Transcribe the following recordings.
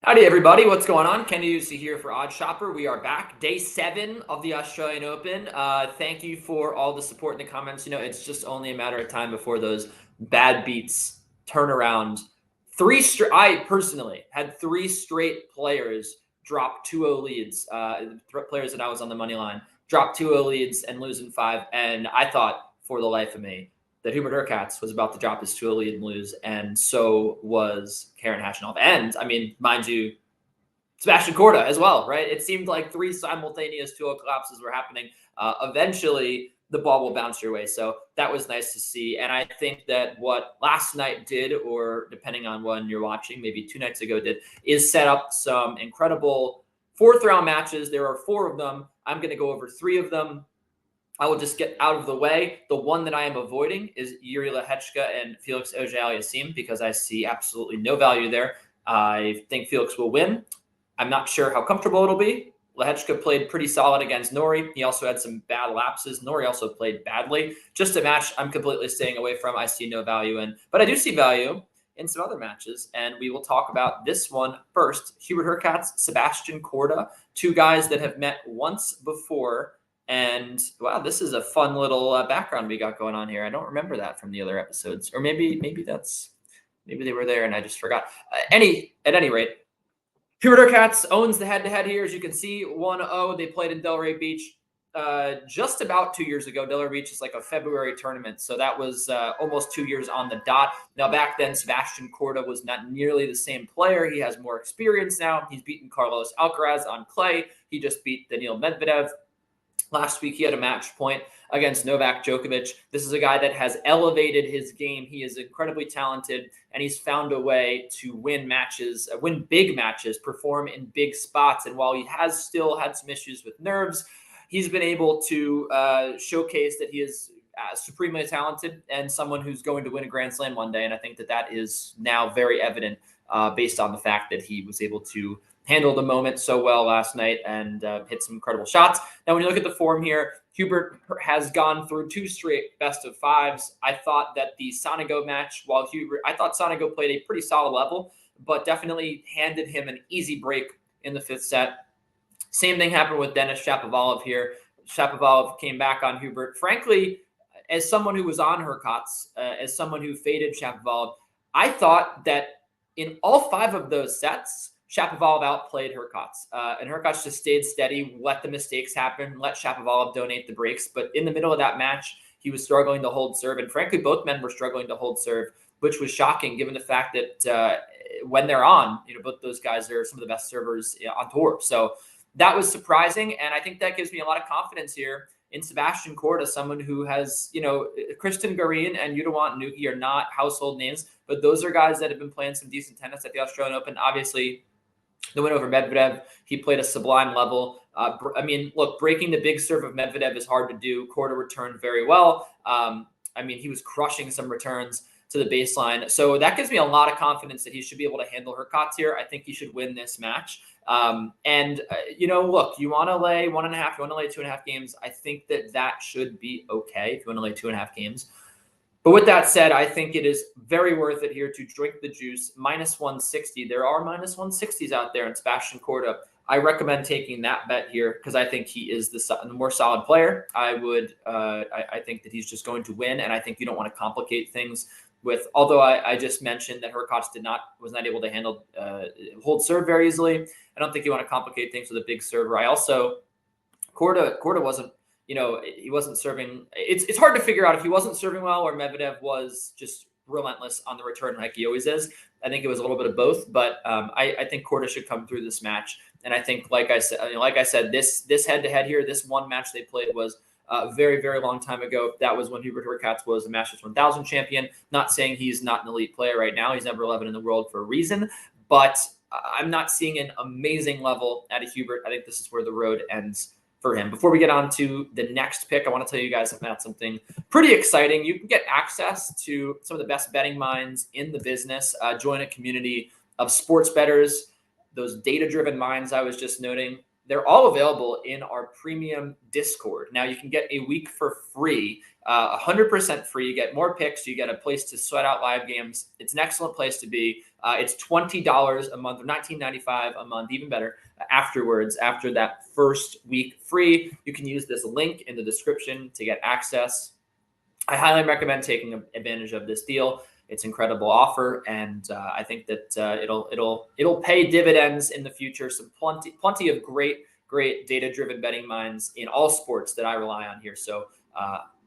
Howdy, everybody. What's going on? Ken Usi here for Odd Shopper. We are back. Day 7 of the Australian Open. Thank you for all the support in the comments. It's just only a matter of time before those bad beats turn around. I personally had 3 straight players drop 2-0 leads. Players that I was on the money line drop 2-0 leads and lose in 5. And I thought, for the life of me, that Hurkacz was about to drop his 2-0 lead and lose, and so was Khachanov. And, I mean, mind you, Sebastian Korda as well, right? It seemed like 3 simultaneous 2-0 collapses were happening. Eventually, the ball will bounce your way. So that was nice to see. And I think that what last night did, or depending on when you're watching, maybe 2 nights ago did, is set up some incredible 4th-round matches. There are 4 of them. I'm going to go over 3 of them. I will just get out of the way. The one that I am avoiding is Yuri Lehechka and Felix Auger-Aliassime because I see absolutely no value there. I think Felix will win. I'm not sure how comfortable it'll be. Lehechka played pretty solid against Norrie. He also had some bad lapses. Norrie also played badly. Just a match I'm completely staying away from. I see no value in. But I do see value in some other matches, and we will talk about this one first. Hubert Hurkacz, Sebastian Korda, 2 guys that have met once before. And wow, this is a fun little background we got going on here. I don't remember that from the other episodes, or maybe they were there and I just forgot. At any rate, Hubert Hurkacz owns the head-to-head here. As you can see, 1-0. They played in Delray Beach just about 2 years ago. Delray Beach is like a February tournament, so that was almost 2 years on the dot. Now, back then, Sebastian Korda was not nearly the same player. He has more experience now. He's beaten Carlos Alcaraz on clay. He just beat Daniil Medvedev. Last week, he had a match point against Novak Djokovic. This is a guy that has elevated his game. He is incredibly talented, and he's found a way to win matches, win big matches, perform in big spots. And while he has still had some issues with nerves, he's been able to showcase that he is supremely talented and someone who's going to win a Grand Slam one day. And I think that is now very evident based on the fact that he was able to handled the moment so well last night and hit some incredible shots. Now, when you look at the form here, Hubert has gone through 2 straight best of 5s. I thought that the Sonego match, I thought Sonego played a pretty solid level, but definitely handed him an easy break in the 5th set. Same thing happened with Denis Shapovalov here. Shapovalov came back on Hubert. Frankly, as someone who was on Hurkacz, as someone who faded Shapovalov, I thought that in all 5 of those sets, Shapovalov outplayed Hurkacz, and Hurkacz just stayed steady, let the mistakes happen, let Shapovalov donate the breaks. But in the middle of that match, he was struggling to hold serve, and frankly, both men were struggling to hold serve, which was shocking given the fact that when they're on, both those guys are some of the best servers on tour. So that was surprising, and I think that gives me a lot of confidence here in Sebastian Korda, someone who has, Kristen Garin and Yuta Nuki are not household names, but those are guys that have been playing some decent tennis at the Australian Open. Obviously, the win over Medvedev, he played a sublime level. Look, breaking the big serve of Medvedev is hard to do. Korda returned very well. He was crushing some returns to the baseline. So that gives me a lot of confidence that he should be able to handle Hurkacz here. I think he should win this match. Look, you want to lay 1.5, you want to lay 2.5 games. I think that should be okay if you want to lay 2.5 games. But with that said, I think it is very worth it here to drink the juice. Minus 160. There are minus 160s out there in Sebastian Korda. I recommend taking that bet here because I think he is the more solid player. I think that he's just going to win, and I think you don't want to complicate things with. Although I just mentioned that Hurkacz was not able to handle hold serve very easily. I don't think you want to complicate things with a big server. Korda wasn't. He wasn't serving. It's hard to figure out if he wasn't serving well or Medvedev was just relentless on the return like he always is. I think it was a little bit of both, but I think Korda should come through this match. And I think, like I said, this head-to-head here, this one match they played was a very, very long time ago. That was when Hubert Hurkacz was a Masters 1000 champion. Not saying he's not an elite player right now. He's number 11 in the world for a reason, but I'm not seeing an amazing level out of Hubert. I think this is where the road ends for him. Before we get on to the next pick, I want to tell you guys about something pretty exciting. You can get access to some of the best betting minds in the business. Join a community of sports bettors, those data-driven minds I was just noting. they're all available in our premium Discord. Now you can get a week for free, 100% free. You get more picks. You get a place to sweat out live games. It's an excellent place to be. It's $20 a month or $19.95 a month, even better. Afterwards, after that first week free, you can use this link in the description to get access. I highly recommend taking advantage of this deal. It's an incredible offer, and I think that it'll pay dividends in the future. Some plenty of great data-driven betting minds in all sports that I rely on here. So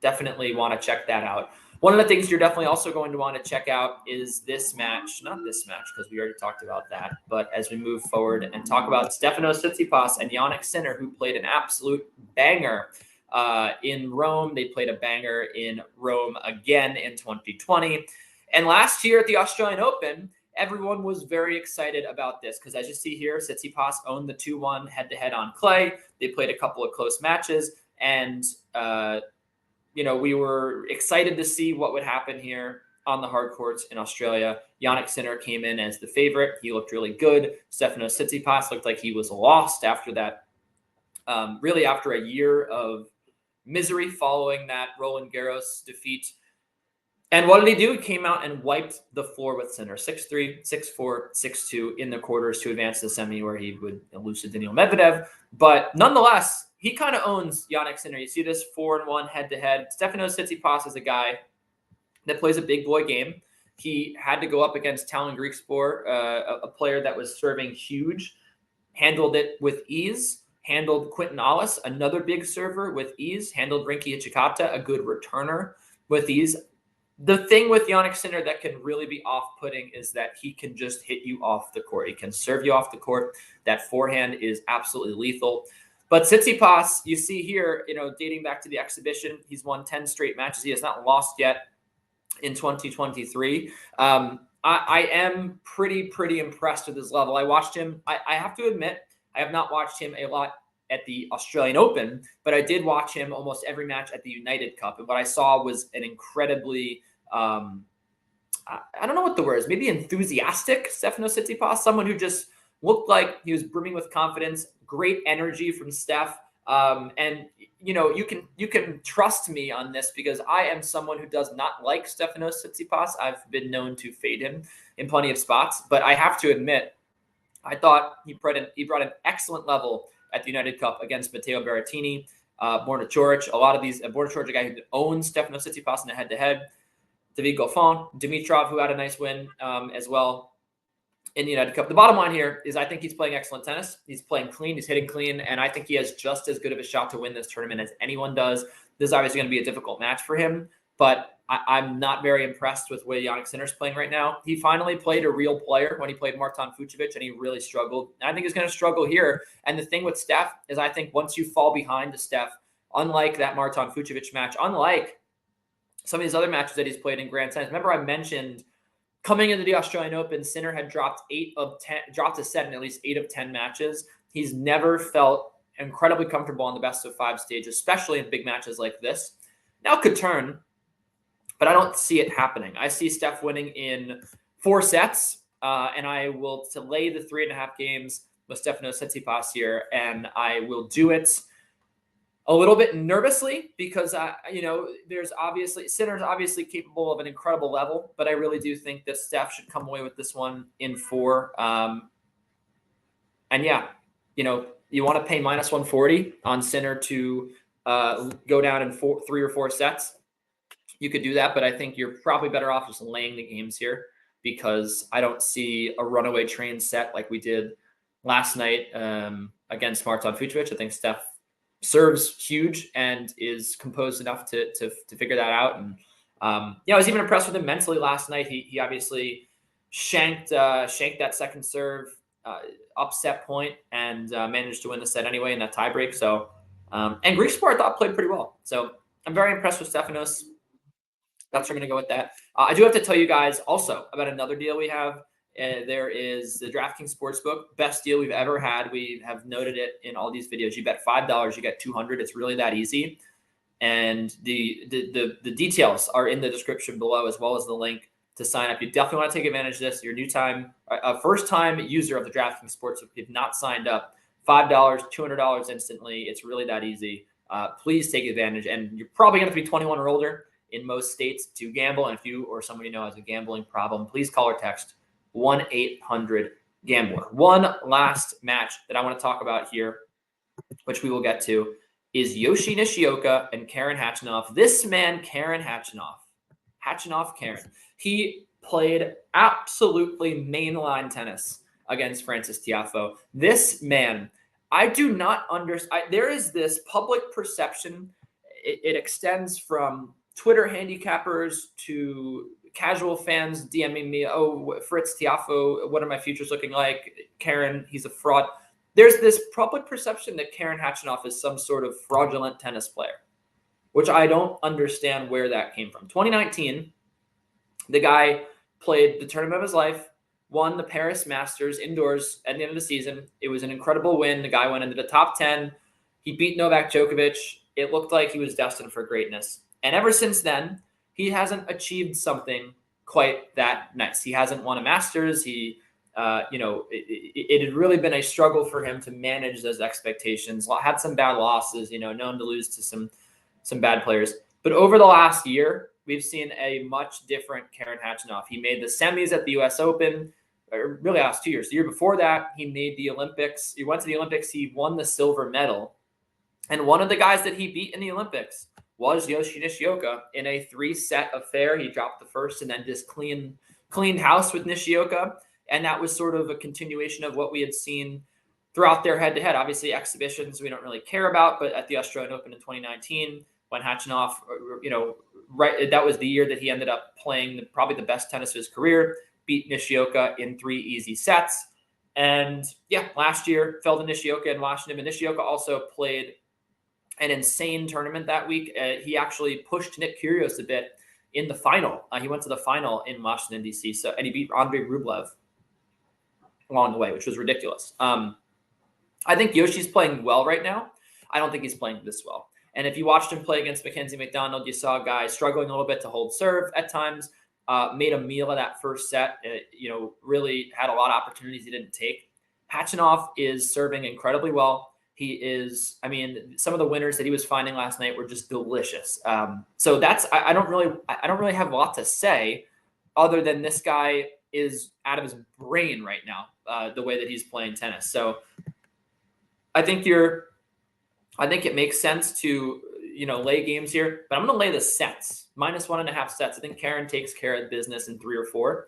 definitely want to check that out. One of the things you're definitely also going to want to check out is this match. Not this match, because we already talked about that. But as we move forward and talk about Stefanos Tsitsipas and Jannik Sinner, who played an absolute banger in Rome. They played a banger in Rome again in 2020. And last year at the Australian Open, everyone was very excited about this because, as you see here, Tsitsipas owned the 2-1 head-to-head on clay. They played a couple of close matches, and we were excited to see what would happen here on the hard courts in Australia. Jannik Sinner came in as the favorite. He looked really good. Stefanos Tsitsipas looked like he was lost after that. Really, after a year of misery following that Roland Garros defeat. And what did he do? He came out and wiped the floor with Sinner, 6-3, 6-4, 6-2 in the quarters to advance to the semi, where he would lose to Daniil Medvedev. But nonetheless, he kind of owns Jannik Sinner. You see this 4-1 head-to-head. Stefanos Tsitsipas is a guy that plays a big boy game. He had to go up against Talon Griekspoor, a player that was serving huge, handled it with ease. Handled Quinton Alice, another big server, with ease. Handled Rinky Ichikata, a good returner, with ease. The thing with Jannik Sinner that can really be off-putting is that he can just hit you off the court. He can serve you off the court. That forehand is absolutely lethal. But Tsitsipas, you see here, dating back to the exhibition, he's won 10 straight matches. He has not lost yet in 2023. I am pretty impressed with his level. I watched him. I have to admit, I have not watched him a lot at the Australian Open, but I did watch him almost every match at the United Cup. And what I saw was an incredibly, I don't know what the word is, maybe enthusiastic Stefanos Tsitsipas, someone who just looked like he was brimming with confidence, great energy from Steph. And you can trust me on this because I am someone who does not like Stefanos Tsitsipas. I've been known to fade him in plenty of spots, but I have to admit, I thought he brought an excellent level at the United Cup against Matteo Berrettini, Borna Coric. A lot of these, Borna Coric, a guy who owns Stefanos Tsitsipas in a head-to-head. David Goffin, Dimitrov, who had a nice win as well in the United Cup. The bottom line here is I think he's playing excellent tennis. He's playing clean. He's hitting clean. And I think he has just as good of a shot to win this tournament as anyone does. This is obviously going to be a difficult match for him, but I'm not very impressed with the way Jannik Sinner's playing right now. He finally played a real player when he played Martin Fucsovics, and he really struggled. I think he's going to struggle here. And the thing with Steph is I think once you fall behind to Steph, unlike that Martin Fucsovics match, unlike some of these other matches that he's played in Grand Slams, remember I mentioned coming into the Australian Open, Sinner had dropped a set in at least 8 of 10 matches. He's never felt incredibly comfortable on the best of 5 stage, especially in big matches like this. Now it could turn, but I don't see it happening. I see Steph winning in 4 sets, and I will delay the 3.5 games with Stefanos Tsitsipas here, and I will do it a little bit nervously because Sinner's obviously capable of an incredible level, but I really do think that Steph should come away with this one in 4. And yeah, you want to pay minus 140 on Sinner to go down in 3 or 4 sets. You could do that, but I think you're probably better off just laying the games here because I don't see a runaway train set like we did last night against Martin Fucsovics. I think Steph serves huge and is composed enough to figure that out. And I was even impressed with him mentally last night. He obviously shanked that second serve upset point and managed to win the set anyway in that tiebreak. So and Griekspoor I thought played pretty well. So I'm very impressed with Stefanos. That's where I'm going to go with that. I do have to tell you guys also about another deal we have. There is the DraftKings Sportsbook, best deal we've ever had. We have noted it in all these videos. You bet $5, you get $200. It's really that easy. And the details are in the description below, as well as the link to sign up. You definitely want to take advantage of this. You're a first-time user of the DraftKings Sportsbook. If you've not signed up, $5, $200 instantly. It's really that easy. Please take advantage. And you're probably going to have to be 21 or older in most states to gamble. And if you or somebody you know has a gambling problem, please call or text 1-800-GAMBLER. One last match that I want to talk about here, which we will get to, is Yoshi Nishioka and Karen Khachanov. This man, Karen Khachanov, he played absolutely mainline tennis against Francis Tiafoe. This man, I do not understand. There is this public perception. It extends from Twitter handicappers to casual fans DMing me, oh, Fritz Tiafoe, what are my futures looking like? Karen, he's a fraud. There's this public perception that Karen Khachanov is some sort of fraudulent tennis player, which I don't understand where that came from. 2019, the guy played the tournament of his life, won the Paris Masters indoors at the end of the season. It was an incredible win. The guy went into the top 10. He beat Novak Djokovic. It looked like he was destined for greatness. And ever since then, he hasn't achieved something quite that nice. He hasn't won a Masters. It had really been a struggle for him to manage those expectations. Had some bad losses, known to lose to some bad players. But over the last year, we've seen a much different Karen Khachanov. He made the semis at the U.S. Open, or really last 2 years. The year before that, he made the Olympics. He went to the Olympics. He won the silver medal. And one of the guys that he beat in the Olympics was Yoshi Nishioka in a 3-set affair. He dropped the first and then just cleaned house with Nishioka. And that was sort of a continuation of what we had seen throughout their head-to-head. Obviously, exhibitions we don't really care about, but at the Australian Open in 2019, when Khachanov, that was the year that he ended up playing probably the best tennis of his career, beat Nishioka in 3 easy sets. And yeah, last year fell to Nishioka in Washington. But Nishioka also played an insane tournament that week. He actually pushed Nick Kyrgios a bit in the final. He went to the final in Washington, D.C. And he beat Andrei Rublev along the way, which was ridiculous. I think Yoshi's playing well right now. I don't think he's playing this well. And if you watched him play against Mackenzie McDonald, you saw a guy struggling a little bit to hold serve at times, made a meal of that first set, really had a lot of opportunities he didn't take. Khachanov is serving incredibly well. He is, some of the winners that he was finding last night were just delicious. So I don't really have a lot to say other than this guy is out of his brain right now, the way that he's playing tennis. So I think it makes sense to, lay games here, but I'm going to lay the sets, -1.5 sets. I think Karen takes care of business in 3 or 4,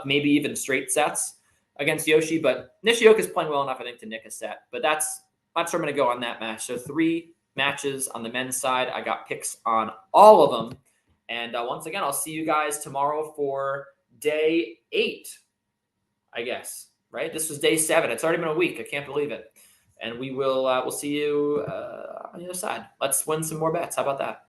maybe even straight sets against Yoshi, but Nishioka is playing well enough, I think, to nick a set, but that's where I'm going to go on that match. So 3 matches on the men's side. I got picks on all of them. And once again, I'll see you guys tomorrow for day 8, I guess, right? This was day 7. It's already been a week. I can't believe it. And we'll see you on the other side. Let's win some more bets. How about that?